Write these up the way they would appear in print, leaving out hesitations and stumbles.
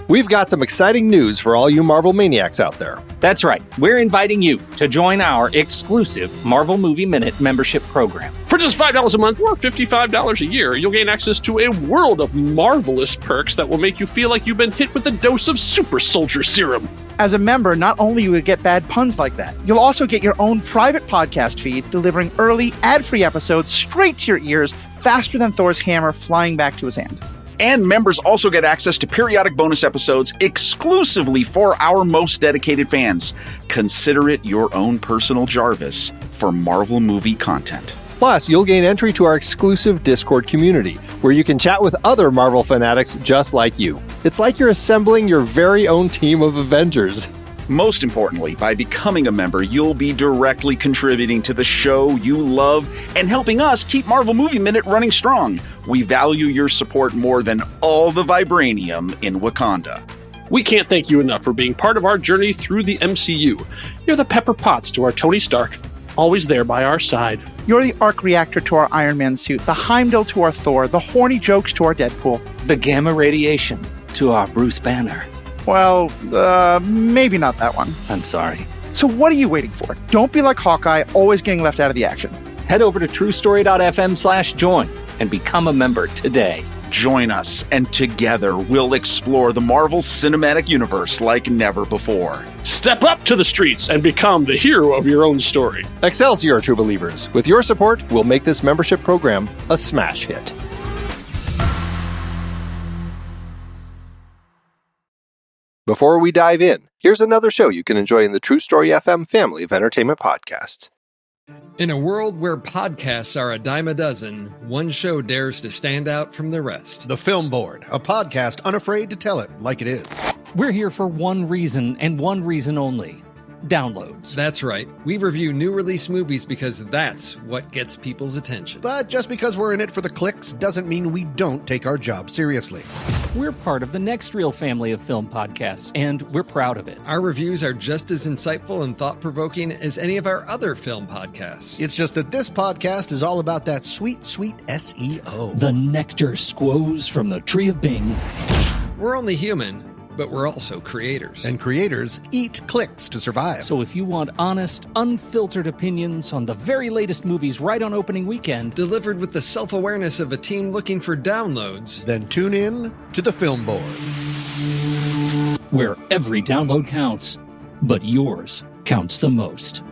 We've got some exciting news for all you Marvel maniacs out there. That's right. We're inviting you to join our exclusive Marvel Movie Minute membership program. For just $5 a month or $55 a year, you'll gain access to a world of marvelous perks that will make you feel like you've been hit with a dose of super soldier serum. As a member, not only will you get bad puns like that, you'll also get your own private podcast feed delivering early, ad-free episodes straight to your ears faster than Thor's hammer flying back to his hand. And members also get access to periodic bonus episodes exclusively for our most dedicated fans. Consider it your own personal Jarvis for Marvel movie content. Plus, you'll gain entry to our exclusive Discord community, where you can chat with other Marvel fanatics just like you. It's like you're assembling your very own team of Avengers. Most importantly, by becoming a member, you'll be directly contributing to the show you love and helping us keep Marvel Movie Minute running strong. We value your support more than all the vibranium in Wakanda. We can't thank you enough for being part of our journey through the MCU. You're the Pepper Potts to our Tony Stark, always there by our side. You're the arc reactor to our Iron Man suit, the Heimdall to our Thor, the horny jokes to our Deadpool. The gamma radiation to our Bruce Banner. Well, maybe not that one. I'm sorry. So what are you waiting for? Don't be like Hawkeye, always getting left out of the action. Head over to truestory.fm/join and become a member today. Join us, and together we'll explore the Marvel Cinematic Universe like never before. Step up to the streets and become the hero of your own story. Excelsior, true believers. With your support, we'll make this membership program a smash hit. Before we dive in, here's another show you can enjoy in the True Story FM family of entertainment podcasts. In a world where podcasts are a dime a dozen, one show dares to stand out from the rest. The Film Board, a podcast unafraid to tell it like it is. We're here for one reason and one reason only. Downloads. That's right. We review new release movies because that's what gets people's attention. But just because we're in it for the clicks doesn't mean we don't take our job seriously. We're part of the Next Reel family of film podcasts, and we're proud of it. Our reviews are just as insightful and thought-provoking as any of our other film podcasts. It's just that this podcast is all about that sweet, sweet SEO. The nectar squoze from the tree of Bing. We're only human, but we're also creators. And creators eat clicks to survive. So if you want honest, unfiltered opinions on the very latest movies right on opening weekend, delivered with the self-awareness of a team looking for downloads, then tune in to The Film Board, where every download counts, but yours counts the most.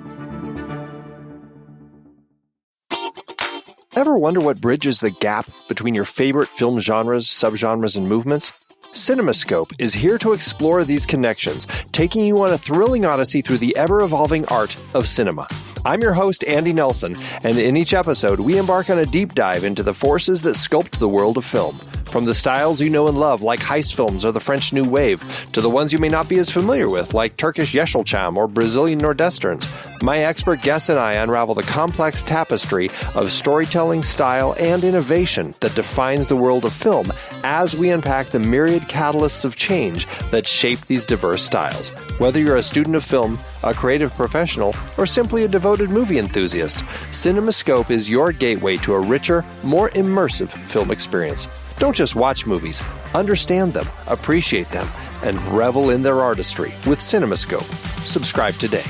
Ever wonder what bridges the gap between your favorite film genres, subgenres, and movements? CinemaScope is here to explore these connections, taking you on a thrilling odyssey through the ever-evolving art of cinema. I'm your host, Andy Nelson, and in each episode, we embark on a deep dive into the forces that sculpt the world of film. From the styles you know and love, like heist films or the French New Wave, to the ones you may not be as familiar with, like Turkish Yeşilçam or Brazilian Nordwesterns, my expert guests and I unravel the complex tapestry of storytelling, style, and innovation that defines the world of film as we unpack the myriad catalysts of change that shape these diverse styles. Whether you're a student of film, a creative professional, or simply a devoted movie enthusiast, CinemaScope is your gateway to a richer, more immersive film experience. Don't just watch movies, understand them, appreciate them, and revel in their artistry with CinemaScope. Subscribe today.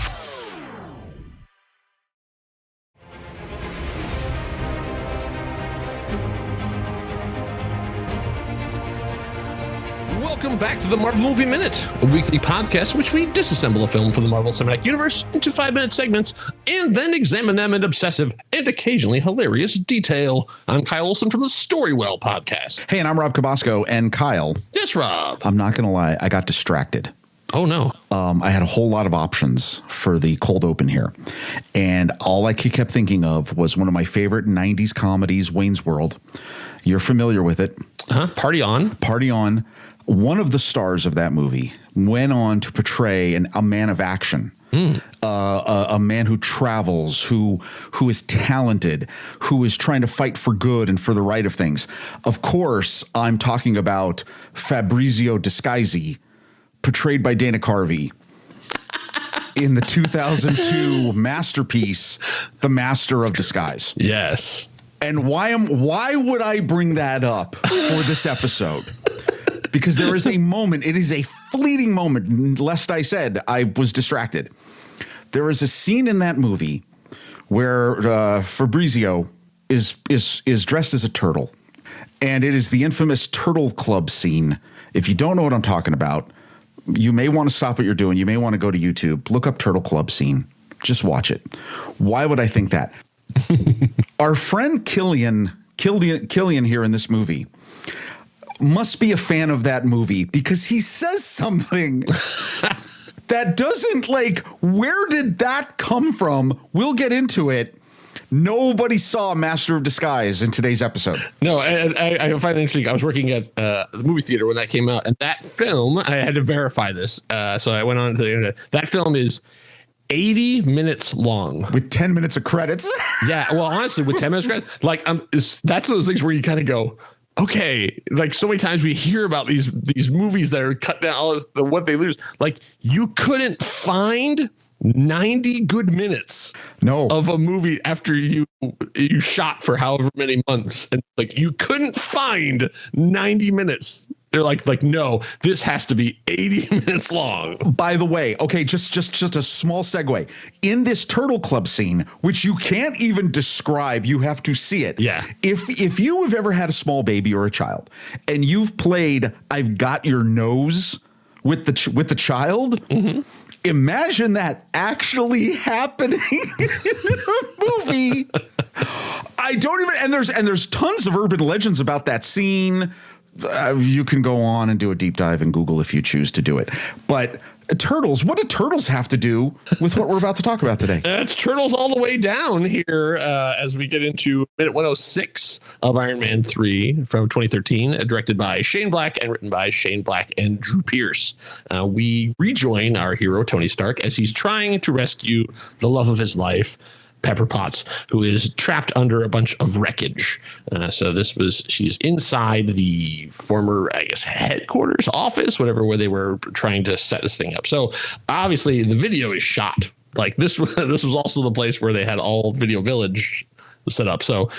Welcome back to the Marvel Movie Minute, a weekly podcast in which we disassemble a film from the Marvel Cinematic Universe into 5-minute segments and then examine them in obsessive and occasionally hilarious detail. I'm Kyle Olson from the Storywell podcast. Hey, and I'm Rob Cabasco. And Kyle. Yes, Rob. I'm not going to lie. I got distracted. Oh, no. I had a whole lot of options for the cold open here. And all I kept thinking of was one of my favorite 90s comedies, Wayne's World. You're familiar with it. Party On. Party On. One of the stars of that movie went on to portray a man of action, a man who travels, who is talented, who is trying to fight for good and for the right of things. Of course, I'm talking about Fabrizio Disguisi, portrayed by Dana Carvey in the 2002 masterpiece, The Master of Disguise. Yes. And why would I bring that up for this episode? because there is a moment. It is a fleeting moment. Lest I said I was distracted. There is a scene in that movie where Fabrizio is dressed as a turtle, and it is the infamous Turtle Club scene. If you don't know what I'm talking about, you may want to stop what you're doing. You may want to go to YouTube, look up Turtle Club scene. Just watch it. Why would I think that? Our friend Chien here in this movie must be a fan of that movie, because he says something that doesn't, like, where did that come from? We'll get into it. Nobody saw Master of Disguise in today's episode. No, I find it interesting. I was working at the movie theater when that came out, and that film, I had to verify this. So I went on to the internet. That film is 80 minutes long with 10 minutes of credits. Yeah. Well, honestly, with 10 minutes of credits, like, that's those things where you kind of go, okay, like, so many times we hear about these movies that are cut down, all this, what they lose. Like, you couldn't find 90 good minutes of a movie after you shot for however many months, and like, you couldn't find 90 minutes. They're like, no, this has to be 80 minutes long. By the way, okay, just a small segue. In this Turtle Club scene, which you can't even describe, you have to see it. Yeah. If you have ever had a small baby or a child, and you've played I've Got Your Nose with the child, imagine that actually happening in a movie. I don't even, and there's tons of urban legends about that scene. You can go on and do a deep dive in Google if you choose to do it. But turtles, what do turtles have to do with what we're about to talk about today? It's turtles all the way down here as we get into minute 106 of Iron Man 3 from 2013, directed by Shane Black and written by Shane Black and Drew Pearce. We rejoin our hero, Tony Stark, as he's trying to rescue the love of his life, Pepper Potts, who is trapped under a bunch of wreckage. She's inside the former, I guess, headquarters office, whatever, where they were trying to set this thing up. So obviously the video is shot. Like, this was also the place where they had all Video Village set up. So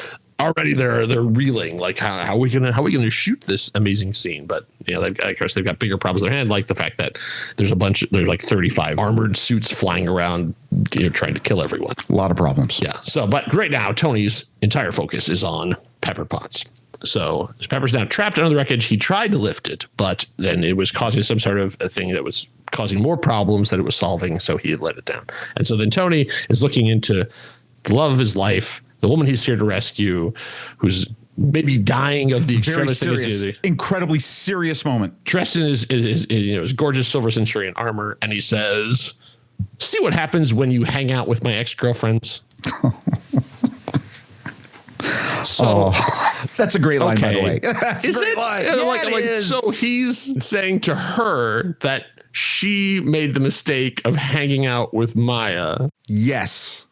already they're reeling, like, how are we gonna shoot this amazing scene? But of course they've got bigger problems in their hand, like the fact that there's like 35 armored suits flying around, trying to kill everyone. A lot of problems. Yeah. So, but right now Tony's entire focus is on Pepper Potts. So Pepper's now trapped under the wreckage. He tried to lift it, but then it was causing some sort of a thing that was causing more problems than it was solving. So he let it down. And so then Tony is looking into the love of his life, the woman he's here to rescue, who's maybe dying of the incredibly serious moment. Dressed in his gorgeous silver centurion armor, and he says, "See what happens when you hang out with my ex-girlfriends." So that's a great line, by the way. That's is a great it? line. Yeah, so he's saying to her that she made the mistake of hanging out with Maya. Yes.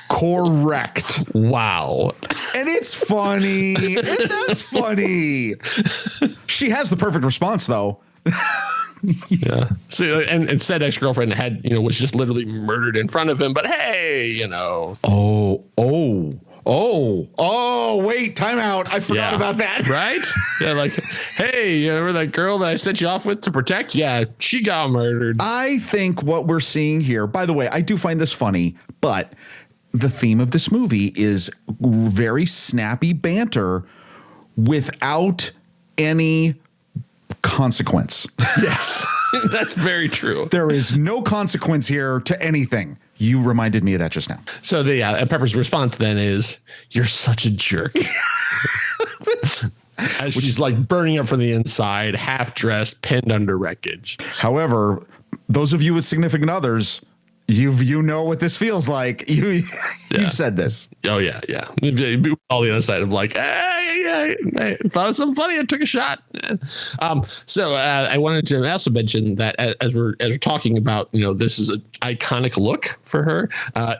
Correct. Wow. And it's funny. That's funny. She has the perfect response, though. Yeah. So, and said ex-girlfriend was just literally murdered in front of him. But hey, Oh, wait, time out. I forgot about that. Right? Yeah, like, hey, you remember that girl that I sent you off with to protect? Yeah, she got murdered. I think what we're seeing here, by the way, I do find this funny, but the theme of this movie is very snappy banter without any consequence. Yes, that's very true. There is no consequence here to anything. You reminded me of that just now. So Pepper's response then is, "You're such a jerk." As she's like burning up from the inside, half dressed, pinned under wreckage. However, those of you with significant others, you know what this feels like. You've said this. Oh yeah. All the other side of like, I thought of something funny. I took a shot. So I wanted to also mention that as we're talking about, this is an iconic look for her.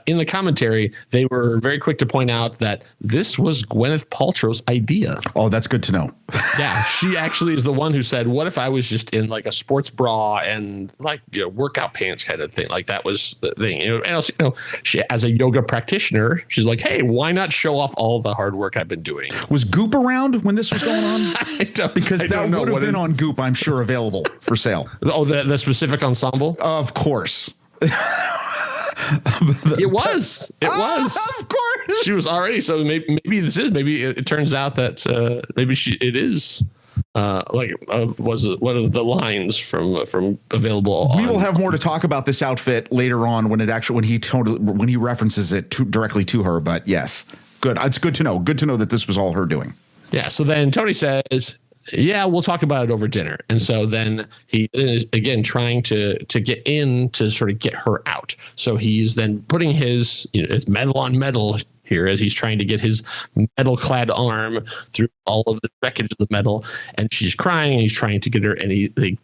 In the commentary, they were very quick to point out that this was Gwyneth Paltrow's idea. Oh, that's good to know. Yeah, she actually is the one who said, "What if I was just in like a sports bra and like workout pants kind of thing?" Like that was the thing. And also, she, as a yoga practitioner, she's like, "Hey, why not show off all the hard work I've been doing?" Was Gooper around when this was going on? Because that would have been on Goop, I'm sure, available for sale. Oh, the specific ensemble? Of course. It was. Of course. She was already. So maybe this is. Maybe it turns out that maybe it is. Was it one of the lines from available? We will have more to talk about this outfit later on when he references it directly to her. But yes, good. It's good to know. Good to know that this was all her doing. Yeah. So then Tony says, yeah, we'll talk about it over dinner. And so then he is again trying to get in to sort of get her out. So he's then putting his metal on metal here as he's trying to get his metal clad arm through all of the wreckage of the metal. And she's crying and he's trying to get her, and they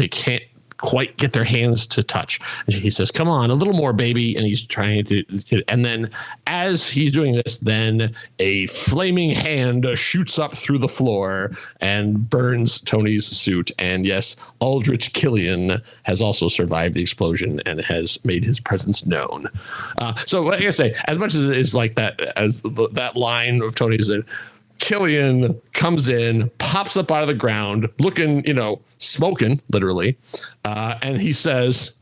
can't quite get their hands to touch. And he says, come on, a little more, baby. And he's trying to get, and then as he's doing this, then a flaming hand shoots up through the floor and burns Tony's suit. And yes, Aldrich Killian has also survived the explosion and has made his presence known. So like I say, as much as it is like that, as that line of Tony's, Killian comes in, pops up out of the ground, looking, smoking, literally. And he says,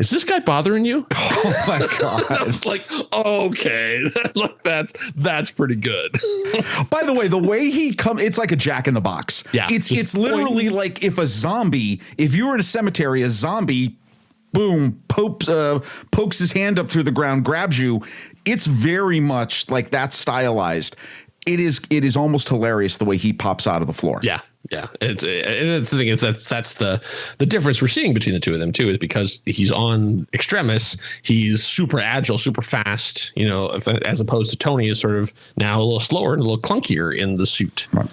is this guy bothering you? Oh, my God. I was like, okay, look, that's pretty good. By the way, the way he it's like a Jack in the Box. Yeah. It's literally like if you were in a cemetery, a zombie, boom, pokes his hand up through the ground, grabs you. It's very much like that stylized. It is almost hilarious the way he pops out of the floor. Yeah. Yeah. It's the thing is that's the difference we're seeing between the two of them too, is because he's on Extremis. He's super agile, super fast, as opposed to Tony is sort of now a little slower and a little clunkier in the suit. Right.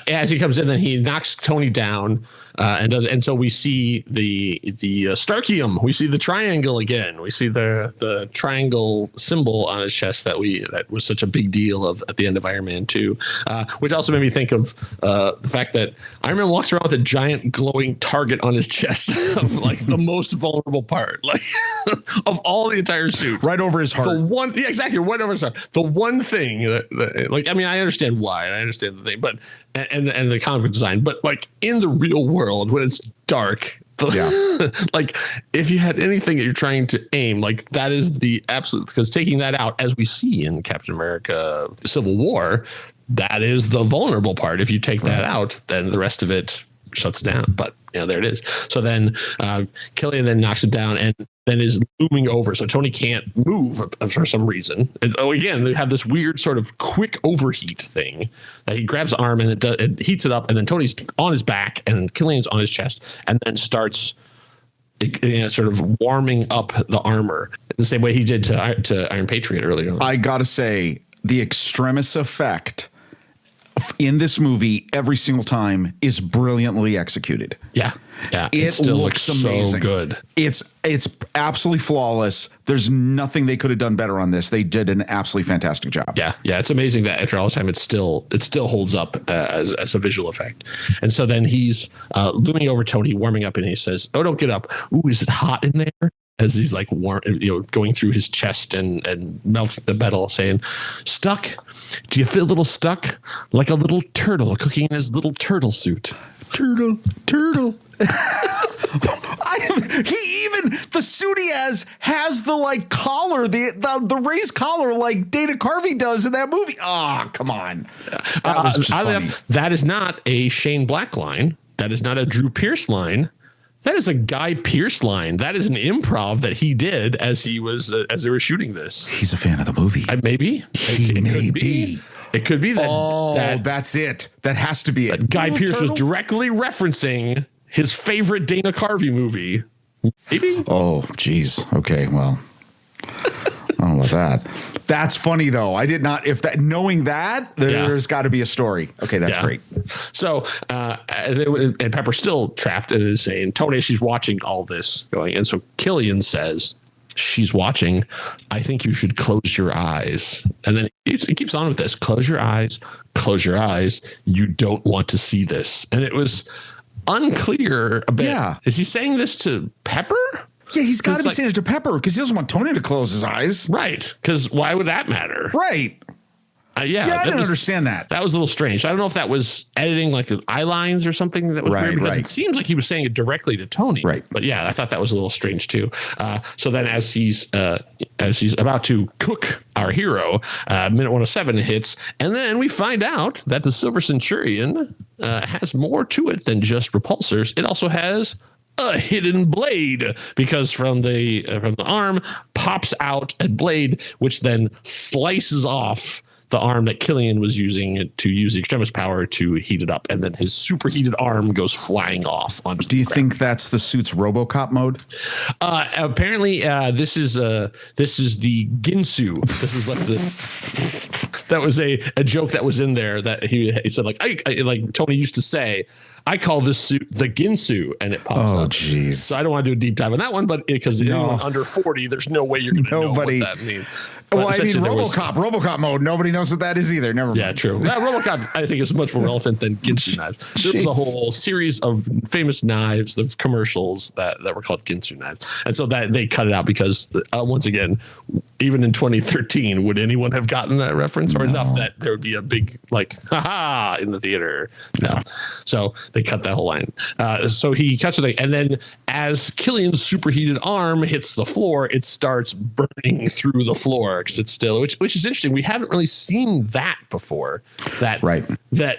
As he comes in, then he knocks Tony down and so we see the Starkium. We see the triangle again. We see the triangle symbol on his chest that was such a big deal at the end of Iron Man 2, which also made me think of the fact that Iron Man walks around with a giant glowing target on his chest of like the most vulnerable part, like of all the entire suit, right over his heart. Exactly, right over his heart. The one thing that like, I mean, I understand why, and I understand the thing, but and the comic book design, but like in the real world when it's dark, like if you had anything that you're trying to aim, like that is the absolute, because taking that out, as we see in Captain America Civil War, that is the vulnerable part. If you take that out, then the rest of it shuts down. But there it is. So then Killian then knocks him down and then is looming over. So Tony can't move for some reason. Again, they have this weird sort of quick overheat thing that he grabs the arm and it heats it up. And then Tony's on his back and Killian's on his chest and then starts sort of warming up the armor the same way he did to Iron Patriot earlier on. I got to say, the Extremis effect in this movie every single time is brilliantly executed. Yeah. It still looks amazing. So good. It's absolutely flawless. There's nothing they could have done better on this. They did an absolutely fantastic job. Yeah. It's amazing that after all the time, it still holds up as a visual effect. And so then he's looming over Tony, warming up, and he says, "Oh, don't get up. Ooh, is it hot in there?" As he's like going through his chest and melting the metal, saying, "Stuck? Do you feel a little stuck? Like a little turtle cooking in his little turtle suit." Turtle. The suit he has the like collar, the raised collar like Dana Carvey does in that movie. Oh, come on. That was just funny. That is not a Shane Black line. That is not a Drew Pearce line. That is a Guy Pearce line. That is an improv that he did as they were shooting this. He's a fan of the movie. Maybe. It could be. It could be that. Oh, that's it. That has to be it. Guy Pearce was directly referencing his favorite Dana Carvey movie. Maybe. Oh, geez. Okay. Well, I don't know about that. That's funny though. I did not. Knowing that, there's got to be a story. Okay, that's great. So, and Pepper's still trapped and is saying, "Tony, she's watching all this going." And so Killian says, "She's watching. I think you should close your eyes." And then he keeps on with this: "Close your eyes. Close your eyes. You don't want to see this." And it was unclear a bit. Yeah. Is he saying this to Pepper? Yeah, he's got to be saying it to Pepper because he doesn't want Tony to close his eyes. Right. Because why would that matter? Right. I didn't understand that. That was a little strange. I don't know if that was editing like the eye lines or something that was weird, because it seems like he was saying it directly to Tony. Right. But yeah, I thought that was a little strange too. So then as he's about to cook our hero, minute 107 hits, and then we find out that the Silver Centurion has more to it than just repulsors. It also has a hidden blade, because from the arm pops out a blade, which then slices off the arm that Killian was using to use the extremis power to heat it up, and then his superheated arm goes flying off. Do you think that's the suit's RoboCop mode? Apparently, this is the Ginsu. This is what that was a joke that was in there that he said, like I like Tony used to say, I call this suit the Ginsu, and it pops up. Oh, jeez. So I don't want to do a deep dive on that one, but because anyone under 40, there's no way you're going to know what that means. Well, I mean, RoboCop mode. Nobody knows what that is either. Never mind. Yeah, true. RoboCop, I think, is much more relevant than Ginsu knives. There was a whole series of famous knives, of commercials that were called Ginsu knives, and so that they cut it out because, once again, even in 2013, would anyone have gotten that reference, or enough that there would be a big like haha in the theater? No. So they cut that whole line. So he cuts it, and then as Killian's superheated arm hits the floor, it starts burning through the floor because it's still, which is interesting. We haven't really seen that before. That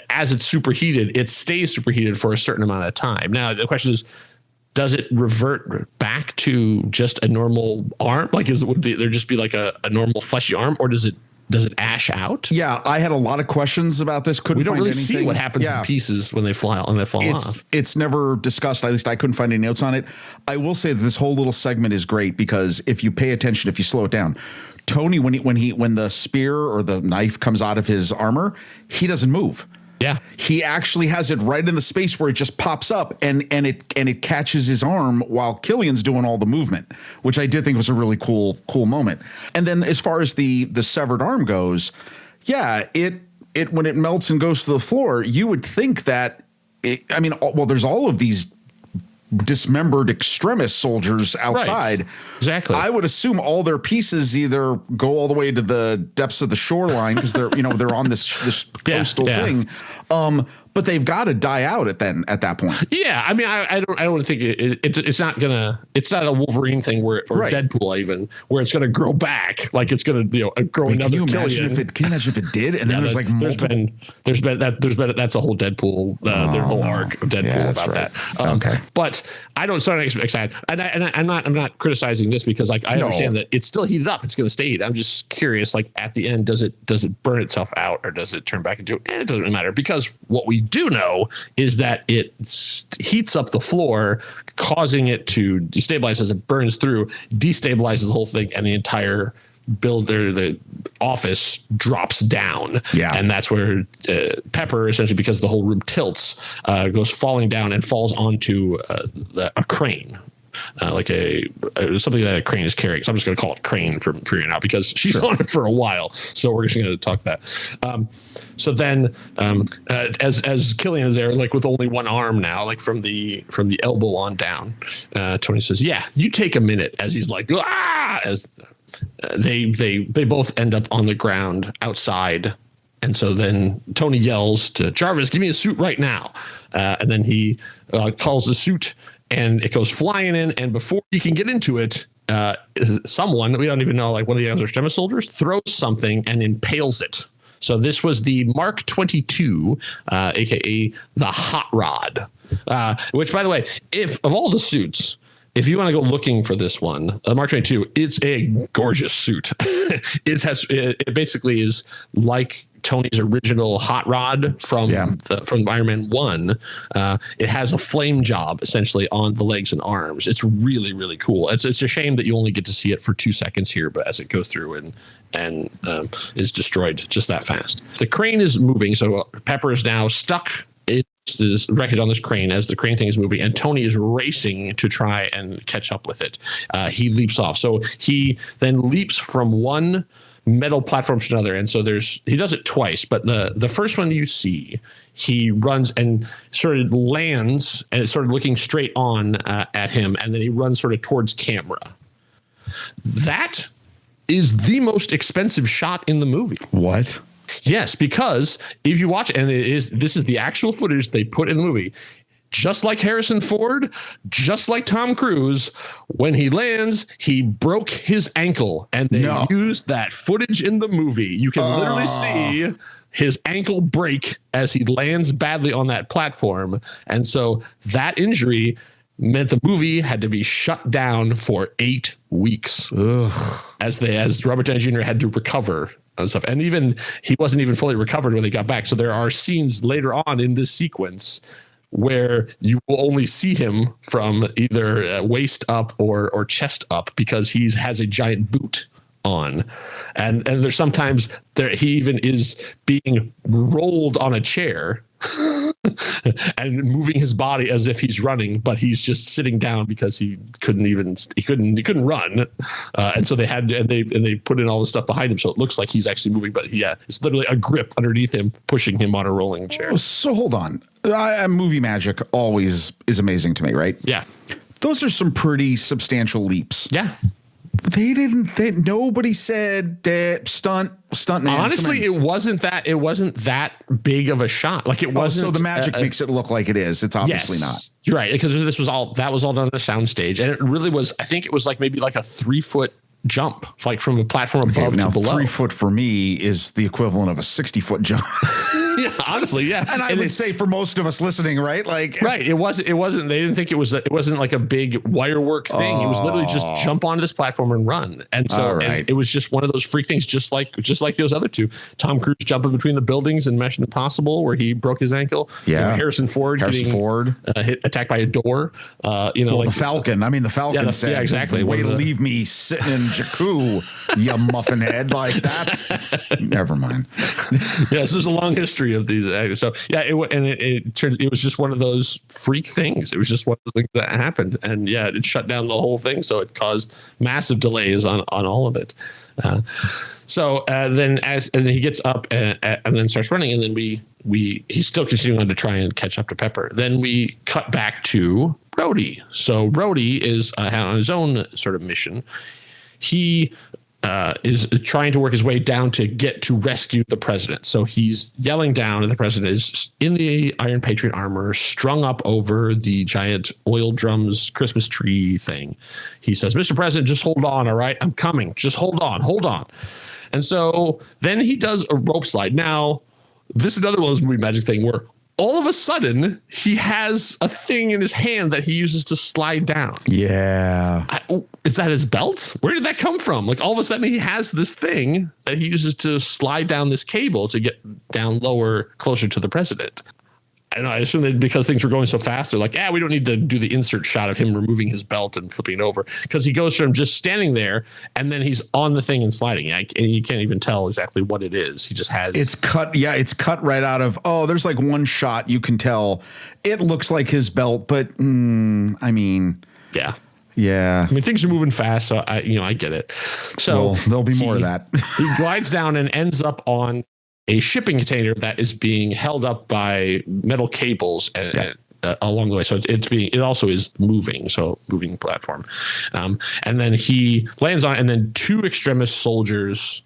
as it's superheated, it stays superheated for a certain amount of time. Now the question is, does it revert back to just a normal arm? Like, would there just be like a normal fleshy arm, or does it ash out? Yeah, I had a lot of questions about this. We don't really see what happens in pieces when they fly off. It's never discussed. At least I couldn't find any notes on it. I will say that this whole little segment is great because if you pay attention, if you slow it down, Tony, when the spear or the knife comes out of his armor, he doesn't move. Yeah, he actually has it right in the space where it just pops up and it catches his arm while Killian's doing all the movement, which I did think was a really cool moment. And then as far as the severed arm goes, yeah, it when it melts and goes to the floor, you would think that there's all of these dismembered extremis soldiers outside. Right. Exactly. I would assume all their pieces either go all the way to the depths of the shoreline because they're on this coastal thing. But they've got to die out at that point. Yeah, I mean, I don't think it's not a Wolverine thing or Deadpool even where it's gonna grow back, like it's gonna grow another. Can you imagine if it did? And then there's that's a whole Deadpool, their whole arc of Deadpool about that. Okay, but I don't start excited, and I'm not criticizing this because I understand that it's still heated up, it's gonna stay heated. I'm just curious, like at the end, does it burn itself out or does it turn back into? It doesn't matter because what we do know is that it heats up the floor, causing it to destabilize as it burns through, destabilizes the whole thing, and the entire the office drops down. Yeah. And that's where Pepper, essentially because the whole room tilts, goes falling down and falls onto a crane. Like something that a crane is carrying. So I'm just going to call it crane for right now because she's on it for a while. So we're just going to talk that. So then, as Killian is there, like with only one arm now, like from the elbow on down, Tony says, "Yeah, you take a minute." As he's like, "Ah!" As they both end up on the ground outside. And so then Tony yells to Jarvis, "Give me a suit right now!" And then he calls the suit. And it goes flying in, and before he can get into it, someone, we don't even know, like one of the other extremis soldiers, throws something and impales it. So this was the Mark 22, aka the Hot Rod, which, by the way, if of all the suits, if you want to go looking for this one, Mark 22, it's a gorgeous suit. It basically is like Tony's original hot rod from Iron Man 1. It has a flame job essentially on the legs and arms. It's really, really cool. It's a shame that you only get to see it for 2 seconds here, but as it goes through and is destroyed just that fast. The crane is moving, so Pepper is now stuck. This wreckage on this crane as the crane thing is moving, and Tony is racing to try and catch up with it. He leaps off. So he then leaps from one metal platform to another, and so he does it twice, but the first one you see, he runs and sort of lands and it's sort of looking straight on at him, and then he runs sort of towards camera. That is the most expensive shot in the movie. What? Yes, because if you watch, and this is the actual footage they put in the movie, just like Harrison Ford, just like Tom Cruise, when he lands, he broke his ankle, and they used that footage in the movie. You can literally see his ankle break as he lands badly on that platform. And so that injury meant the movie had to be shut down for 8 weeks as Robert Downey Jr. had to recover and stuff. And even he wasn't even fully recovered when they got back. So there are scenes later on in this sequence where you will only see him from either waist up or chest up because he has a giant boot on. And there's sometimes he even is being rolled on a chair and moving his body as if he's running, but he's just sitting down because he couldn't run. And so they put in all the stuff behind him. So it looks like he's actually moving, but it's literally a grip underneath him, pushing him on a rolling chair. So hold on. Movie magic always is amazing to me, right? Yeah. Those are some pretty substantial leaps. Yeah. Nobody said that stunt man. Honestly, it wasn't that big of a shot. Like it wasn't. So the magic makes it look like it is. It's obviously not. You're right, because that was all done on a soundstage, and it really was. I think it was like maybe like a 3-foot jump, like from a platform above to below. 3 foot for me is the equivalent of a 60-foot jump. Yeah, honestly, yeah. And I would say for most of us listening, right? Like, right. It wasn't. They didn't think it wasn't like a big wire work thing. It was literally just jump onto this platform and run. And so and it was just one of those freak things, just like those other two. Tom Cruise jumping between the buildings in Mission Impossible, where he broke his ankle. Yeah. Harrison Ford attacked by a door. The Falcon. I mean, the Falcon said, "Yeah, exactly. Way to leave me sitting in Jakku, you muffin head." Like that's never mind. Yes, there's a long history of these actors. So yeah, it was just one of those freak things. It was just one of those things that happened, and yeah, it shut down the whole thing. So it caused massive delays on all of it. Then he gets up and then starts running, and then he's still continuing on to try and catch up to Pepper. Then we cut back to Rhodey. So Rhodey is on his own sort of mission. He is trying to work his way down to get to rescue the president. So he's yelling down, and the president is in the Iron Patriot armor, strung up over the giant oil drums Christmas tree thing. He says, "Mr. President, just hold on, all right? I'm coming. Just hold on. And so then he does a rope slide. Now, this is another one of those movie magic thing where all of a sudden he has a thing in his hand that he uses to slide down. Yeah. Is that his belt? Where did that come from? Like all of a sudden he has this thing that he uses to slide down this cable to get down lower, closer to the president. I assume that because things were going so fast, they're like, we don't need to do the insert shot of him removing his belt and flipping it over, because he goes from just standing there and then he's on the thing and sliding. And you can't even tell exactly what it is. He just has. It's cut. Yeah, it's cut right out of. There's like one shot you can tell it looks like his belt, but I mean, yeah. Yeah. I mean, things are moving fast, so I get it. So there'll be more of that. He glides down and ends up on a shipping container that is being held up by metal cables along the way. So it also is moving. So moving platform. And then he lands on it, and then 2 extremist soldiers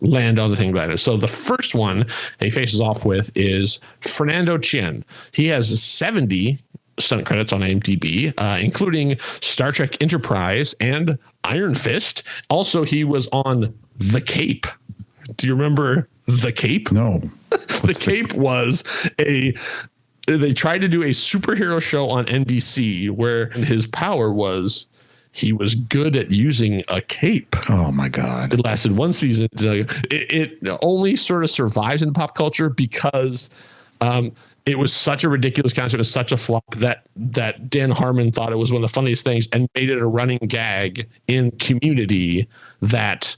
land on the thing behind it. So the first one he faces off with is Fernando Chien. He has 70 stunt credits on IMDb, including Star Trek Enterprise and Iron Fist. Also, he was on The Cape. Do you remember The Cape? No. The Cape was they tried to do a superhero show on NBC where his power was he was good at using a cape. Oh my God. It lasted 1 season. It only sort of survives in pop culture because it was such a ridiculous concept. It was such a flop that Dan Harmon thought it was one of the funniest things and made it a running gag in Community that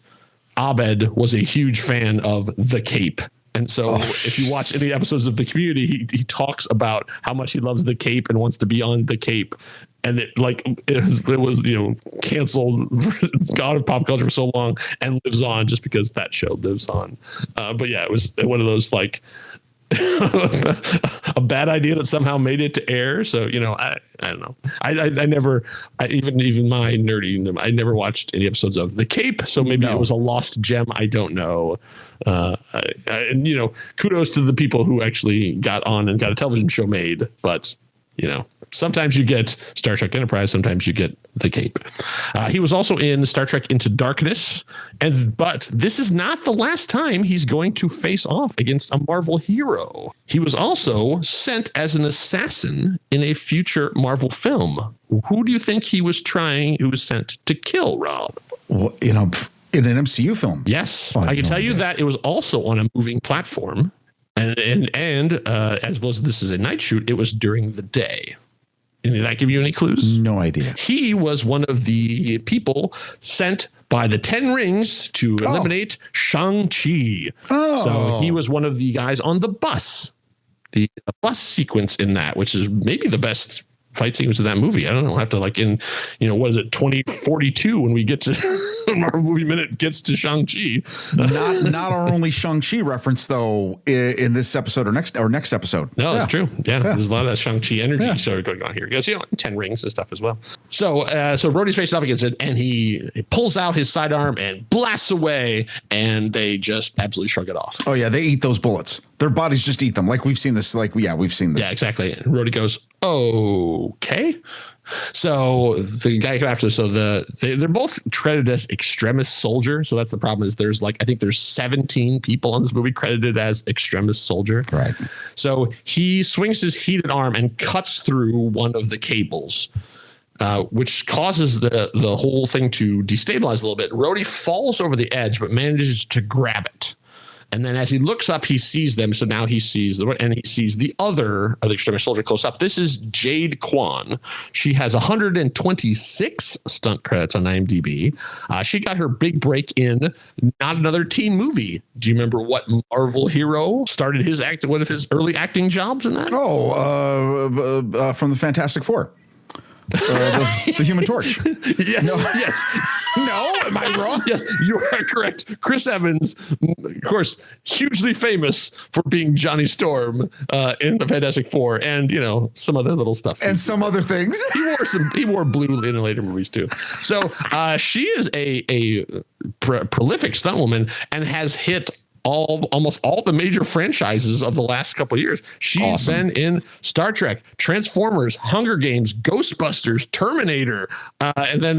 Abed was a huge fan of The Cape. And so if you watch any episodes of The Community, he talks about how much he loves The Cape and wants to be on The Cape. And it was canceled, God of pop culture for so long, and lives on just because that show lives on. But yeah, it was one of those like a bad idea that somehow made it to air. So, I don't know. I never, even my nerdy, I never watched any episodes of The Cape. So maybe it was a lost gem. I don't know. And kudos to the people who actually got on and got a television show made. But, sometimes you get Star Trek Enterprise, sometimes you get The Cape. He was also in Star Trek Into Darkness, but this is not the last time he's going to face off against a Marvel hero. He was also sent as an assassin in a future Marvel film. Who do you think he was sent to kill, Rob? Well, in an MCU film. Yes. I can tell you that it was also on a moving platform. And as well as this is a night shoot, it was during the day. And did that give you any clues? No idea. He was one of the people sent by the 10 Rings to eliminate Shang-Chi. Oh. So he was one of the guys on the bus. The bus sequence in that, which is maybe the best fight sequence of that movie. I don't know. I have to what is it, 2042 when we get to Marvel Movie Minute gets to Shang-Chi. Not our only Shang-Chi reference though in this episode or next episode. No, it's true. Yeah, there's a lot of that Shang-Chi energy sort of going on here. Because 10 Rings and stuff as well. So Rhodey's facing off against it, and he pulls out his sidearm and blasts away, and they just absolutely shrug it off. Oh yeah, they eat those bullets. Their bodies just eat them. Like we've seen this. We've seen this. Yeah, exactly. And Rhodey goes, okay. So the guy came after. So they're both credited as extremist soldier. So that's the problem. Is there's I think there's 17 people on this movie credited as extremist soldier. Right. So he swings his heated arm and cuts through one of the cables, which causes the whole thing to destabilize a little bit. Rhodey falls over the edge, but manages to grab it. And then as he looks up, he sees them. So now he sees the other of the extremist soldier close up. This is Jade Quon. She has 126 stunt credits on IMDb. She got her big break in Not Another Teen Movie. Do you remember what Marvel hero started one of his early acting jobs in that? From the Fantastic Four. The Human Torch. Yes. No. Yes. No, am I wrong? Yes, you are correct. Chris Evans, of course, hugely famous for being Johnny Storm in the Fantastic Four, and some other little stuff and some other things. He wore blue in later movies too. So she is a prolific stunt woman and has hit almost all the major franchises of the last couple of years. She's been in Star Trek, Transformers, Hunger Games, Ghostbusters, Terminator, and then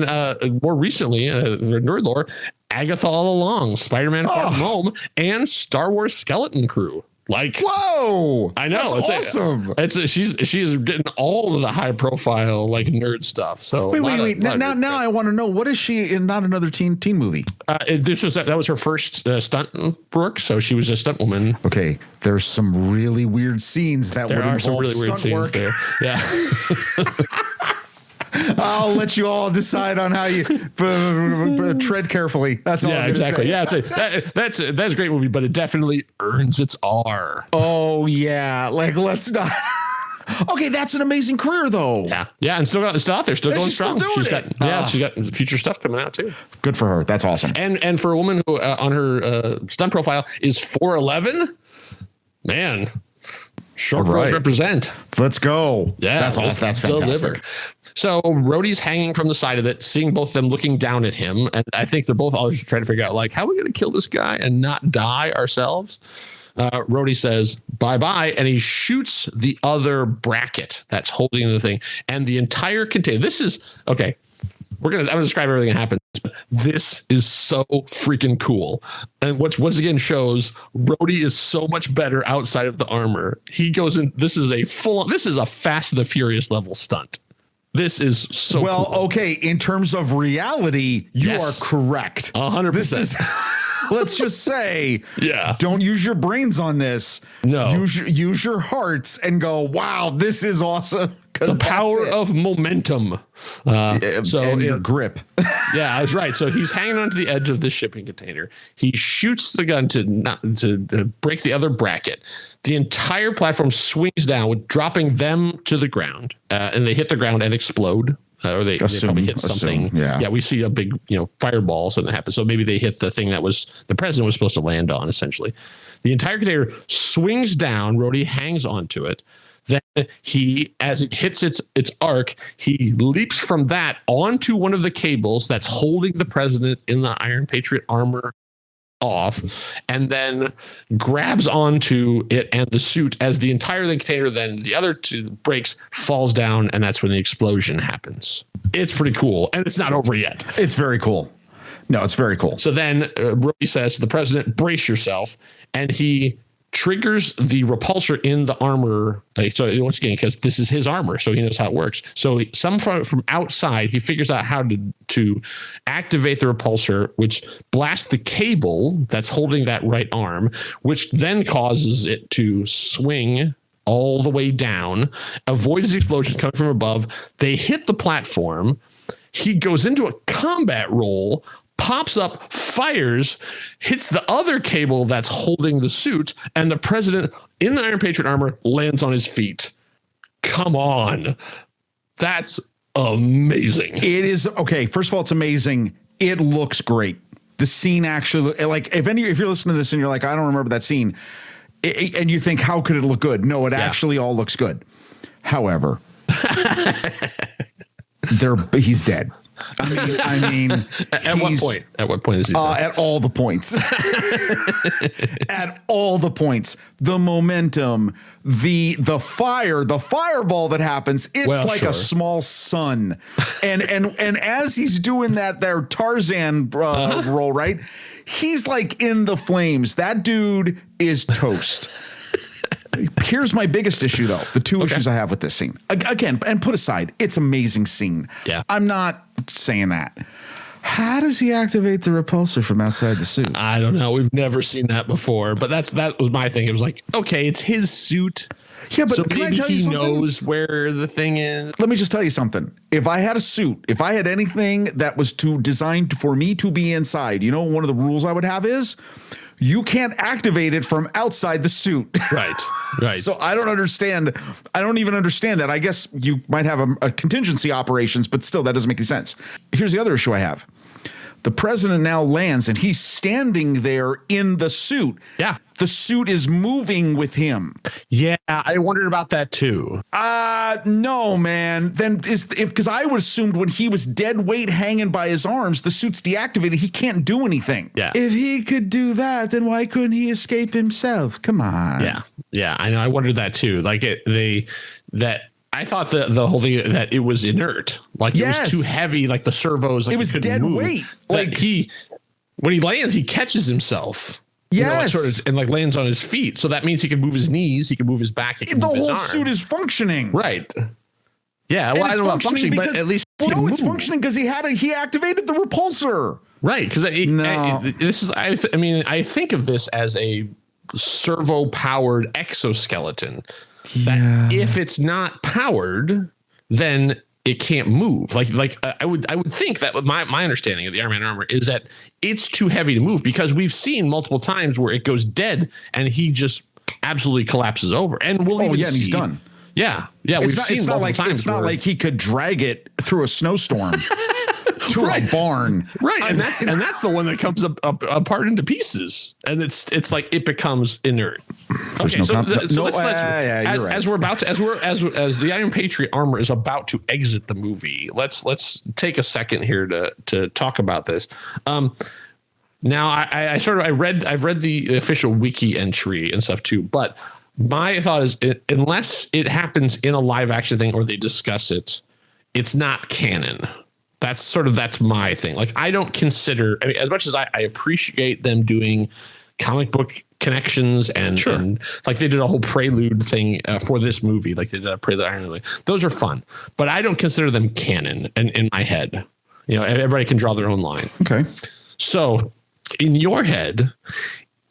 more recently, nerd lore, Agatha All Along, Spider-Man Far From Home, and Star Wars Skeleton Crew. Whoa! I know, that's awesome. She's getting all of the high profile nerd stuff. So wait. Now I want to know, what is she in Not Another Teen movie? That was her first stunt work. So she was a stunt woman. Okay, there's some really weird scenes that would involve some really weird scenes work. There. Yeah. I'll let you all decide on how you tread carefully. That's all. Yeah, exactly. Yeah, that's a great movie, but it definitely earns its R. Oh yeah, let's not. Okay, that's an amazing career though. Yeah, and still out there, still going strong. She's got future stuff coming out too. Good for her. That's awesome. And for a woman who on her stunt profile is 4'11", man. Short girls represent. Let's go. Yeah, that's awesome. That's fantastic. Deliver. So Rhodey's hanging from the side of it, seeing both of them looking down at him, and I think they're both always trying to figure out how are we going to kill this guy and not die ourselves. Rhodey says bye-bye, and he shoots the other bracket that's holding the thing, and the entire container. This is okay. I'm going to describe everything that happens. This is so freaking cool. And once again shows Rhodey is so much better outside of the armor. He goes in. This is a Fast and the Furious level stunt. This is so cool. Okay. In terms of reality, you are correct. 100%. Let's just say, don't use your brains on this. No, use your hearts and go, wow, this is awesome. The power of momentum. And your grip. Yeah, that's right. So he's hanging onto the edge of this shipping container. He shoots the gun to break the other bracket. The entire platform swings down, dropping them to the ground, and they hit the ground and explode. Or they probably hit something. Yeah, we see a big, fireball, something that happens. So maybe they hit the thing that the president was supposed to land on, essentially. The entire container swings down. Rhodey hangs onto it. Then he, as it hits its arc, he leaps from that onto one of the cables that's holding the president in the Iron Patriot armor off, and then grabs onto it and the suit as the entire container, then the other two breaks, falls down, and that's when the explosion happens. It's pretty cool, and it's not over yet. It's very cool. No, it's very cool. So then Rhodey says to the president, brace yourself, and he triggers the repulsor in the armor. So once again, because this is his armor, so he knows how it works. So from outside, he figures out how to activate the repulsor, which blasts the cable that's holding that right arm, which then causes it to swing all the way down, avoids the explosion coming from above. They hit the platform. He goes into a combat roll, pops up, fires, hits the other cable that's holding the suit, and the president in the Iron Patriot armor lands on his feet. Come on. That's amazing. It is. Okay, first of all, it's amazing. It looks great. The scene actually, like, if you're listening to this and you're like, I don't remember that scene, and you think, how could it look good? No, it actually all looks good. However, he's dead. I mean, at what point? At what point is he dead? At all the points. At all the points. The momentum, the fire, the fireball that happens. It's a small sun, and as he's doing that, there Tarzan roll, right? He's like in the flames. That dude is toast. Here's my biggest issue, though. The two issues I have with this scene. Again, and put aside, it's amazing scene. Yeah. I'm not saying that. How does he activate the repulsor from outside the suit? I don't know. We've never seen that before, but that was my thing. It was like, okay, it's his suit. Yeah, but so can maybe I tell you something? He knows where the thing is. Let me just tell you something. If I had a suit, if I had anything that was designed for me to be inside, one of the rules I would have is you can't activate it from outside the suit. Right. So I don't understand. I don't even understand that. I guess you might have a contingency operations, but still, that doesn't make any sense. Here's the other issue I have. The president now lands and he's standing there in the suit. Yeah. The suit is moving with him. Yeah, I wondered about that too. No, man. Then because I would assumed when he was dead weight hanging by his arms, the suit's deactivated. He can't do anything. Yeah. If he could do that, then why couldn't he escape himself? Come on. Yeah. I know. I wondered that too. Like I thought the whole thing that it was inert, like it was too heavy, like the servos, like it was dead weight. Like when he lands, he catches himself. Yes. And lands on his feet. So that means he can move his knees, he can move his back. The whole suit is functioning. Right. Yeah. Well, I don't know about functioning, but at least it's functioning because he activated the repulsor. Right. Because I think of this as a servo powered exoskeleton. That if it's not powered, then it can't move. Like I would think that my understanding of the Iron Man armor is that it's too heavy to move, because we've seen multiple times where it goes dead and he just absolutely collapses over. And and he's done. Yeah. It's not like he could drag it through a snowstorm to a barn. Right. And that's the one that comes apart into pieces. And it's like it becomes inert. Okay, let's as we're about to as the Iron Patriot armor is about to exit the movie, let's take a second here to talk about this. Now I've read the official wiki entry and stuff too, but my thought is unless it happens in a live action thing or they discuss it, it's not canon. That's my thing. Like, I don't consider, as much as I appreciate them doing comic book connections and like they did a whole prelude thing for this movie, like they did a prelude Iron Man. Those are fun, but I don't consider them canon in my head. Everybody can draw their own line. Okay. So in your head,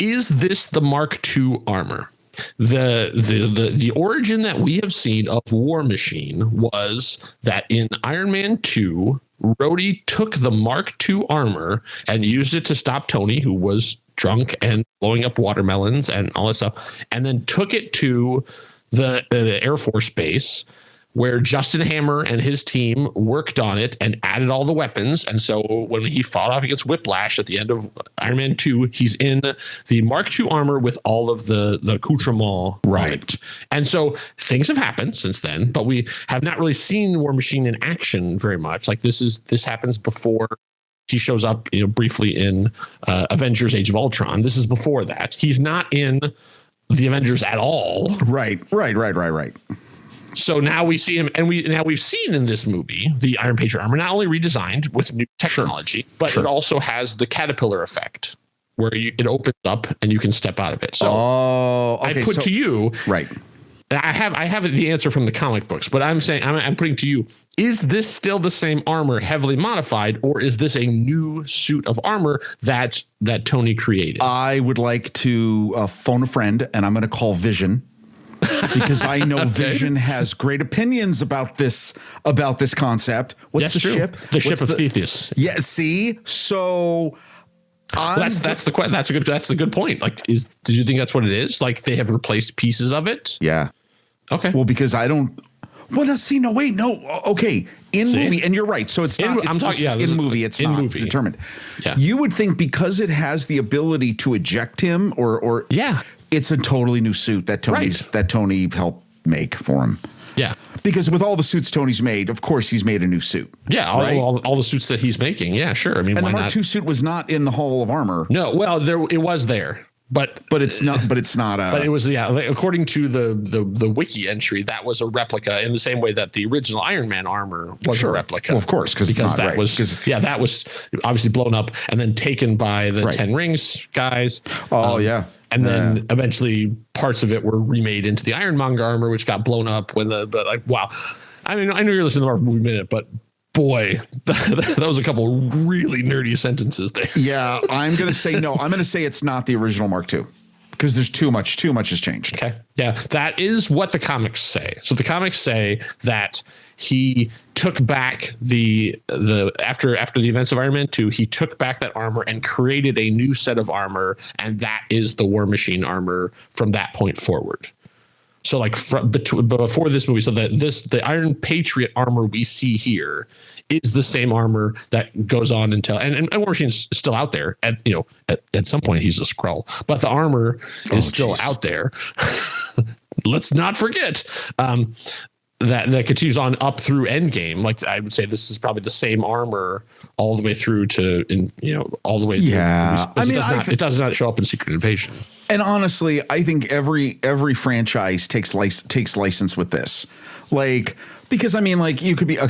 is this the Mark II armor? The origin that we have seen of War Machine was that in Iron Man 2, Rhodey took the Mark II armor and used it to stop Tony, who was drunk and blowing up watermelons and all that stuff, and then took it to the Air Force base, where Justin Hammer and his team worked on it and added all the weapons. And so when he fought off against Whiplash at the end of Iron Man 2, he's in the Mark II armor with all of the accoutrement. Right. And so things have happened since then, but we have not really seen War Machine in action very much. Like this happens before he shows up, briefly in Avengers Age of Ultron. This is before that. He's not in the Avengers at all. Right. So now we see him, and we've seen in this movie the Iron Patriot armor not only redesigned with new technology, but it also has the caterpillar effect where it opens up and you can step out of it. So I put to you, right. I have the answer from the comic books, but I'm saying I'm putting to you: is this still the same armor, heavily modified, or is this a new suit of armor that Tony created? I would like to phone a friend, and I'm going to call Vision. Because I know Vision has great opinions about this concept. What's the ship? The ship of Theseus. Yeah. See, so that's a good point. Like, did you think that's what it is? Like they have replaced pieces of it? Yeah. Okay. Well, because I don't. Well, no. See, no. Wait, no. Okay. Movie, and you're right. So it's not. In movie. It's not determined. Yeah. You would think because it has the ability to eject him, or it's a totally new suit that Tony helped make for him. Yeah. Because with all the suits Tony's made, of course he's made a new suit. Yeah, all the suits that he's making. Yeah, sure. I mean, and why the Mark II suit was not in the Hall of Armor. No, well, it was there. But it's not. But it's not. But it was according to the wiki entry, that was a replica in the same way that the original Iron Man armor was a replica. Well, of course, because that was obviously blown up and then taken by the 10 Rings guys. Oh yeah. And then eventually parts of it were remade into the Ironmonger armor, which got blown up when wow. I mean, I know you're listening to the Marvel Movie Minute, but boy, that was a couple really nerdy sentences there. Yeah, I'm going to say no. I'm going to say it's not the original Mark II because there's too much has changed. Okay. Yeah, that is what the comics say. So the comics say that he took back after the events of Iron Man 2, he took back that armor and created a new set of armor, and that is the War Machine armor from that point forward. So like before this movie, so that the Iron Patriot armor we see here is the same armor that goes on until and War Machine's still out there. At some point he's a Skrull, but the armor is still out there. Let's not forget. That continues on up through Endgame. Like I would say, this is probably the same armor all the way through to, all the way. Yeah, through. I mean, it does not show up in Secret Invasion. And honestly, I think every franchise takes license with this, like. Because I mean, like you could be I'll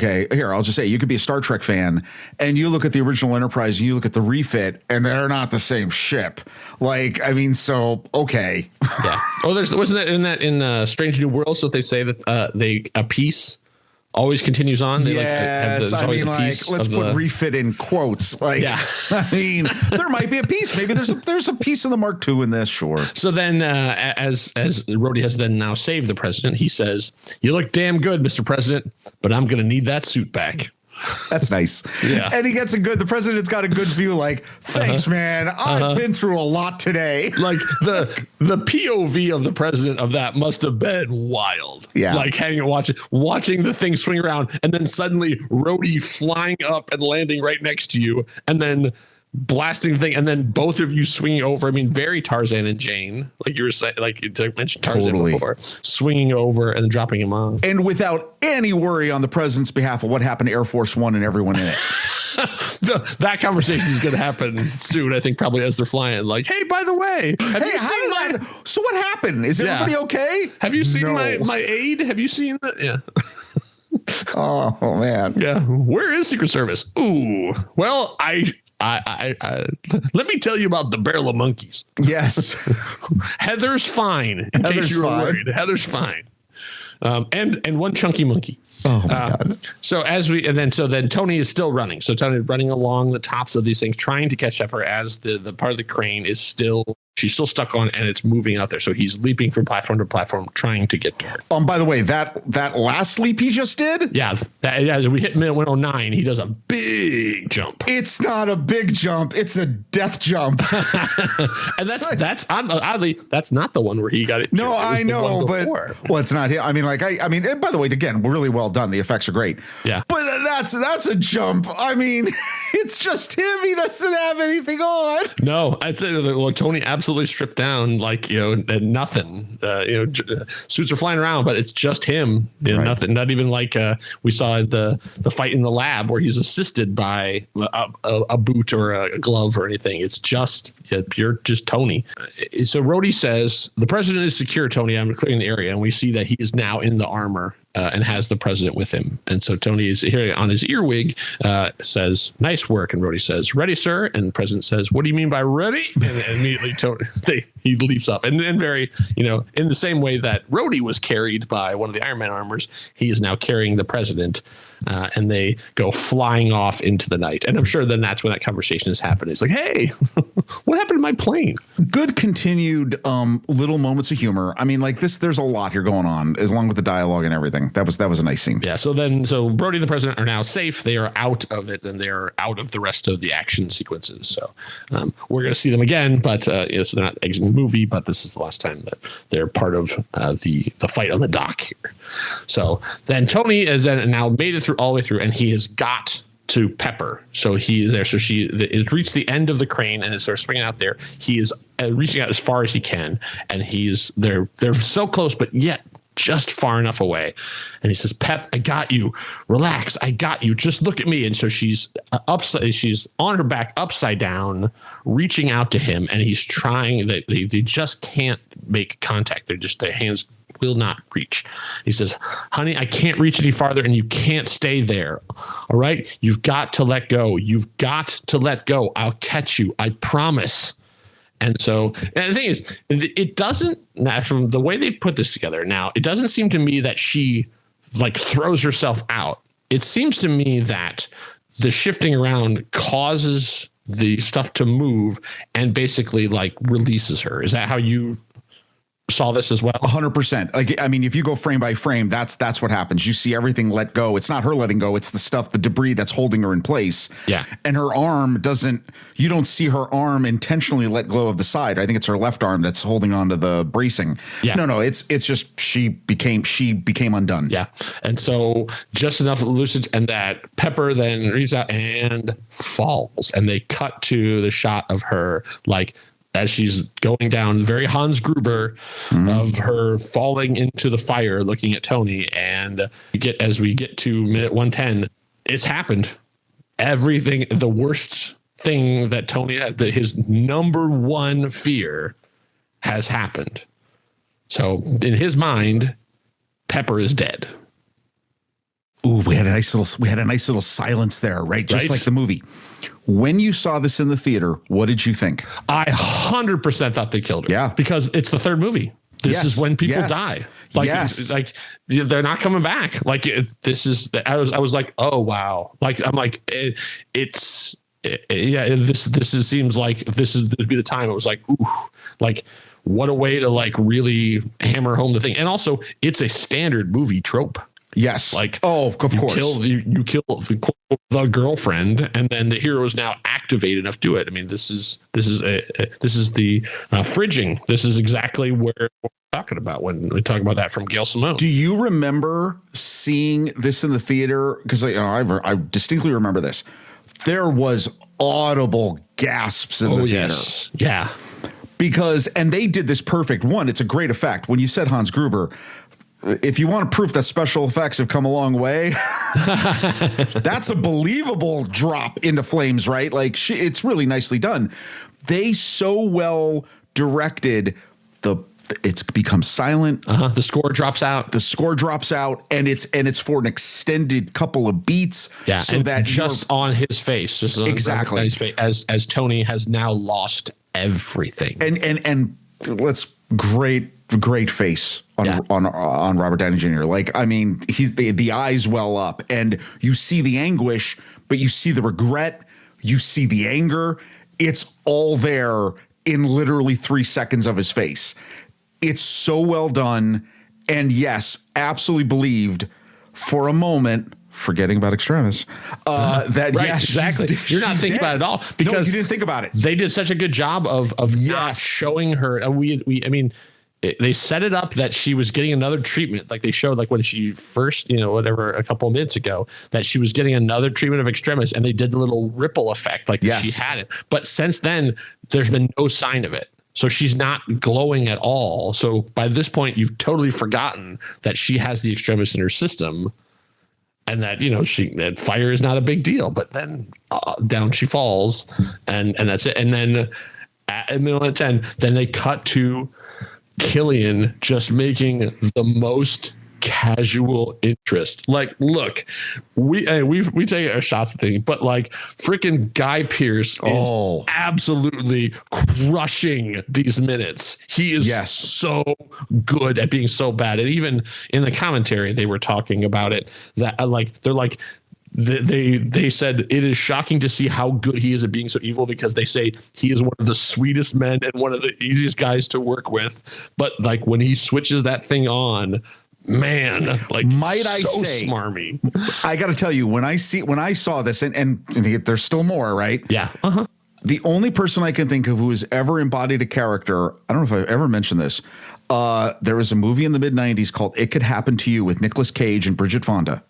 just say you could be a Star Trek fan and you look at the original Enterprise and you look at the refit and they're not the same ship. Like, I mean, so okay. Yeah. Oh, wasn't that in Strange New Worlds? So they say that a piece always continues on. They yes, I mean, let's put refit in quotes. Like, yeah. I mean, there might be a piece. Maybe there's a piece of the Mark II in this. Sure. So then, as Rhodey has then now saved the president, he says, "You look damn good, Mr. President, but I'm going to need that suit back." That's nice. Yeah. And the president's got a good view. Like, thanks, man. I've been through a lot today. Like the POV of the president of that must have been wild. Yeah. Like watching the thing swing around and then suddenly Rhodey flying up and landing right next to you and then blasting the thing and then both of you swinging over. I mean, very Tarzan and Jane, like you were saying, like you mentioned Tarzan before, swinging over and dropping him off. And without any worry on the president's behalf of what happened to Air Force One and everyone in it. That conversation is going to happen soon, I think, probably as they're flying. Like, hey, by the way, so what happened? Is everybody okay? Have you seen my aide? Have you seen that? Yeah. Oh, man. Yeah. Where is Secret Service? Ooh. Well, I let me tell you about the barrel of monkeys. Yes. Heather's fine. In case you were worried. Heather's fine. And one chunky monkey. Oh my God. So then Tony is still running. So Tony is running along the tops of these things, trying to catch Pepper as the part of the crane is she's still stuck on and it's moving out there. So he's leaping from platform to platform, trying to get to her. By the way, that last leap he just did? Yeah. We hit minute 109. He does a big jump. It's not a big jump. It's a death jump. And that's oddly, that's not the one where he got it. No, I know, but it's not him. I mean, and by the way, again, really well done. The effects are great. Yeah. But that's a jump. I mean, it's just him. He doesn't have anything on. No, I'd say Tony absolutely stripped down, and nothing. Suits are flying around, but it's just him. Right. Nothing. Not even like we saw the fight in the lab where he's assisted by a boot or a glove or anything. It's just just Tony. So Rhodey says the president is secure, Tony. I'm clearing the area, and we see that he is now in the armor. And has the president with him. And so Tony is here on his earwig, says, nice work. And Rhodey says, ready, sir. And the president says, what do you mean by ready? And immediately he leaps up. And then very, in the same way that Rhodey was carried by one of the Iron Man armors, he is now carrying the president. And they go flying off into the night. And I'm sure then that's when that conversation is happening. It's like, hey, what happened to my plane? Good continued little moments of humor. I mean, there's a lot here going on, as long with the dialogue and everything. That was a nice scene. Yeah. So Rhodey and the president are now safe. They are out of it, and they are out of the rest of the action sequences. So we're going to see them again, but so they're not exiting the movie. But this is the last time that they're part of the fight on the dock here. So then Tony is now made it through all the way through, and he has got to Pepper. So he's there. So she has reached the end of the crane and is sort of swinging out there. He is reaching out as far as he can, and they're so close, but yet just far enough away. And he says, Pep, I got you. Relax. I got you. Just look at me. And so she's on her back upside down, reaching out to him. And he's trying. They just can't make contact. Their hands will not reach. He says, honey, I can't reach any farther and you can't stay there. All right. You've got to let go. You've got to let go. I'll catch you. I promise. And the thing is, it doesn't, from the way they put this together now, it doesn't seem to me that she throws herself out. It seems to me that the shifting around causes the stuff to move and basically releases her. Is that how you saw this as well? 100%. If you go frame by frame, that's what happens. You see everything let go. It's not her letting go. It's the debris that's holding her in place. Yeah. And her arm you don't see her arm intentionally let go of the side. I think it's her left arm that's holding onto the bracing. Yeah. No, it's just, she became undone. Yeah. And so just enough lucid, and that Pepper then reaches out and falls, and they cut to the shot of her as she's going down, very Hans Gruber of her falling into the fire, looking at Tony. And as we get to minute 110, it's happened. Everything, the worst thing that Tony had, his number one fear, has happened. So in his mind, Pepper is dead. Ooh, we had a nice little silence there, right? Just like the movie. When you saw this in the theater, what did you think? I 100% thought they killed her. Yeah. Because it's the third movie. This is when people die. They're not coming back. This is, I was like, oh, wow. I'm like, this seems like this would be the time. It was like, ooh, what a way to really hammer home the thing. And also it's a standard movie trope. Yes. Of course. You kill the girlfriend, and then the hero is now activated enough to do it. I mean, this is the fridging. This is exactly where we're talking about when we talk about that from Gail Simone. Do you remember seeing this in the theater? Because I distinctly remember this. There was audible gasps in the theater. Yes. Yeah. And they did this perfect. One, it's a great effect. When you said Hans Gruber, if you want proof that special effects have come a long way, that's a believable drop into flames, right? It's really nicely done. They so well directed it's become silent. The score drops out. And it's for an extended couple of beats. Yeah. So that just on his face, exactly on his face, as Tony has now lost everything. And let's great great face on Robert Downey Jr. Like, I mean, he's the eyes well up, and you see the anguish, but you see the regret, you see the anger. It's all there in literally 3 seconds of his face. It's so well done, and yes, absolutely believed for a moment, forgetting about Extremis, that right, yes, exactly. You're not thinking about it at all because no, you didn't think about it. They did such a good job of not showing her. And they set it up that she was getting another treatment. Like they showed, like when she first, a couple of minutes ago, that she was getting another treatment of Extremis, and they did the little ripple effect, like she had it. But since then, there's been no sign of it. So she's not glowing at all. So by this point, you've totally forgotten that she has the Extremis in her system. And that, that fire is not a big deal, but then down she falls, and that's it. And then at middle of 10, then they cut to Killian just making the most casual interest. Like, look, we take our shots at things, but like freaking Guy Pearce is absolutely crushing these minutes. He is so good at being so bad. And even in the commentary, they were talking about it, that they said it is shocking to see how good he is at being so evil, because they say he is one of the sweetest men and one of the easiest guys to work with. But like when he switches that thing on, man, like, might I say, smarmy. I got to tell you, when I saw this, and there's still more, right? Yeah. The only person I can think of who has ever embodied a character, I don't know if I've ever mentioned this. There was a movie in the mid '90s called "It Could Happen to You" with Nicolas Cage and Bridget Fonda.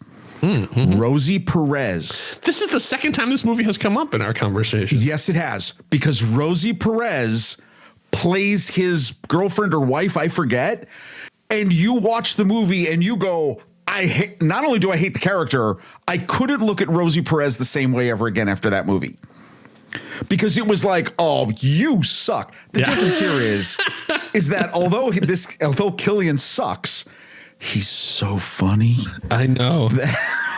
Rosie Perez. This is the second time this movie has come up in our conversation. Yes, it has, because Rosie Perez plays his girlfriend or wife, I forget. And you watch the movie and you go, not only do I hate the character, I couldn't look at Rosie Perez the same way ever again after that movie. Because it was like, oh, you suck. The difference here is that although Killian sucks, he's so funny. I know.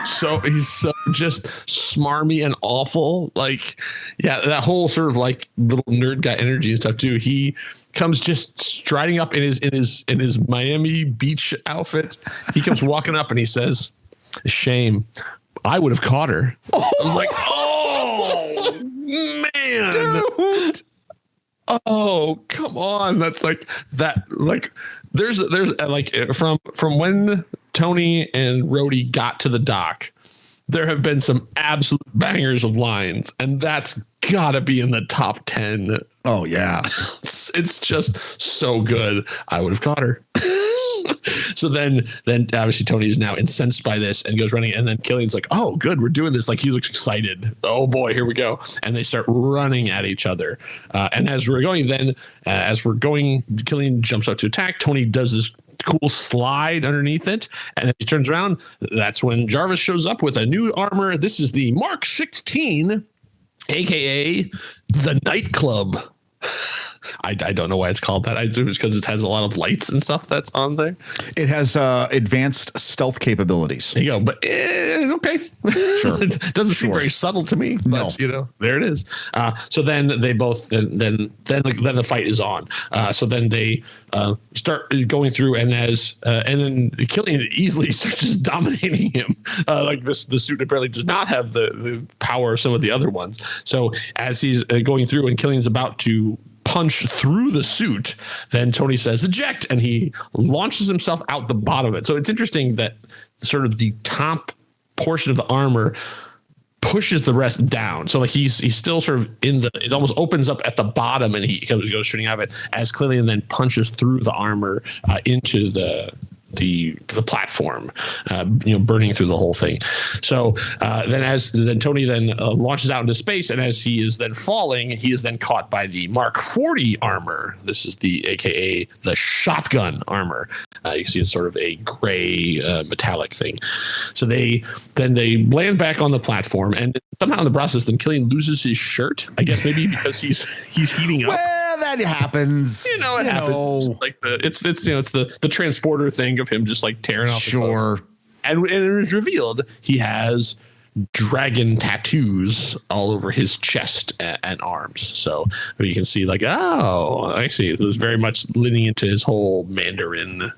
So he's so just smarmy and awful. Like, that whole sort of like little nerd guy energy and stuff too. He comes just striding up in his Miami Beach outfit. He comes walking up and he says, "Shame, I would have caught her." I was like, oh man, dude. Oh, come on. That's like that. Like there's like from when Tony and Rhodey got to the dock, there have been some absolute bangers of lines, and that's gotta be in the top 10. Oh yeah. It's just so good. I would have caught her. So then obviously Tony is now incensed by this and goes running, and then Killian's like, oh good, we're doing this. Like he looks excited. Oh boy, here we go. And they start running at each other. And as we're going, Killian jumps up to attack. Tony does this cool slide underneath it, and then he turns around. That's when Jarvis shows up with a new armor. This is the Mark 16, aka the nightclub. I don't know why it's called that. I assume it's because it has a lot of lights and stuff that's on there. It has advanced stealth capabilities. There you go, but okay. Sure. It doesn't seem very subtle to me, but there it is. So then they both then the fight is on. So then they start going through, and then Killian easily starts just dominating him. Like the suit apparently does not have the power of some of the other ones. So as he's going through and Killian's about to punch through the suit, then Tony says eject, and he launches himself out the bottom of it. So it's interesting that sort of the top portion of the armor pushes the rest down. So like he's still sort of it almost opens up at the bottom, and he goes shooting out of it as Killian then punches through the armor into the platform, burning through the whole thing. So then Tony then launches out into space, and as he is then falling, he is then caught by the Mark 40 armor. This is aka the shotgun armor. You see it's sort of a gray metallic thing. So they land back on the platform, and somehow in the process, then Killian loses his shirt. I guess maybe because he's heating up. Well, that happens. It happens. It's like it's the transporter thing of him just like tearing off. Sure. And it is revealed he has dragon tattoos all over his chest and arms. So you can see like, oh, I see. It was very much leaning into his whole Mandarin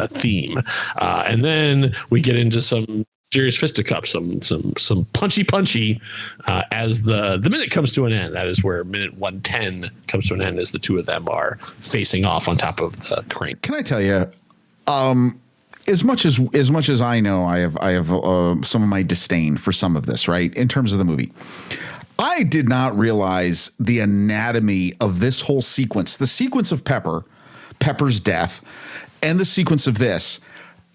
theme. And then we get into some serious fisticuffs, some punchy as the minute comes to an end. That is where minute 110 comes to an end as the two of them are facing off on top of the crane. Can I tell you, as much as I know, I have some of my disdain for some of this, right? In terms of the movie, I did not realize the anatomy of this whole sequence, the sequence of Pepper's death, and the sequence of this.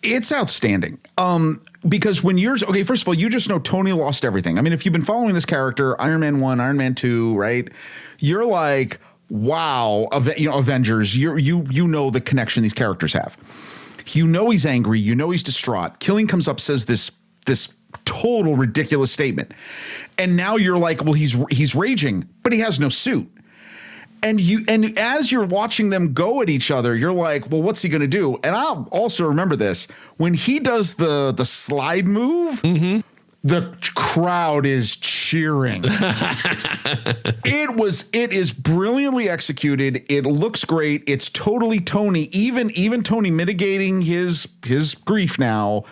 It's outstanding. Because when first of all, you just know Tony lost everything. I mean, if you've been following this character, Iron Man 1, Iron Man 2, right? You're like, wow, Avengers, you know the connection these characters have. You know he's angry, you know he's distraught. Killing comes up, says this total ridiculous statement. And now you're like, well, he's raging, but he has no suit. And as you're watching them go at each other, you're like, well, what's he going to do? And I'll also remember this. When he does the slide move, the crowd is cheering. It is brilliantly executed. It looks great. It's totally Tony. Even Tony mitigating his grief now.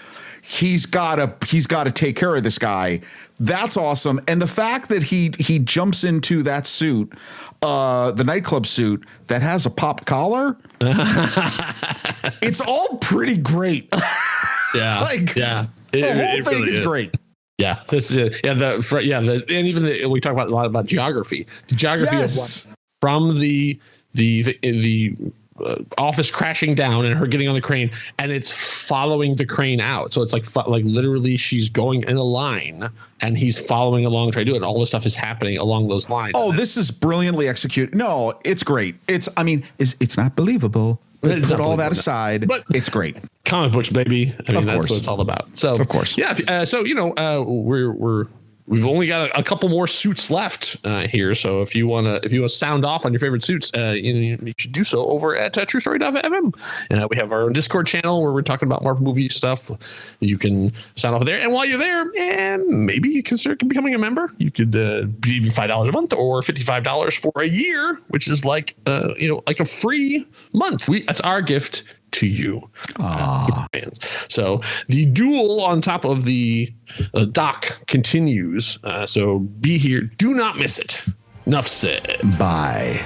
He's got to take care of this guy. That's awesome. And the fact that he jumps into that suit, the nightclub suit that has a pop collar, it's all pretty great. Yeah. The whole thing is great. Yeah. This is and even we talk about a lot about geography. The geography of what, from the office crashing down and her getting on the crane, and it's following the crane out. So it's like literally she's going in a line and he's following along trying to do it. And all this stuff is happening along those lines. Oh, this is brilliantly executed. No, it's great. It's not believable. But put all that aside, but it's great. Comic books, baby. I mean, that's what it's all about. So of course. Yeah. We've only got a couple more suits left here. So if you want to sound off on your favorite suits, you should do so over at truestory.fm. We have our own Discord channel where we're talking about Marvel movie stuff. You can sound off there. And while you're there, maybe you consider becoming a member. You could be even $5 a month or $55 for a year, which is like a free month. That's our gift to you. So the duel on top of the dock continues. So be here. Do not miss it. Enough said. Bye.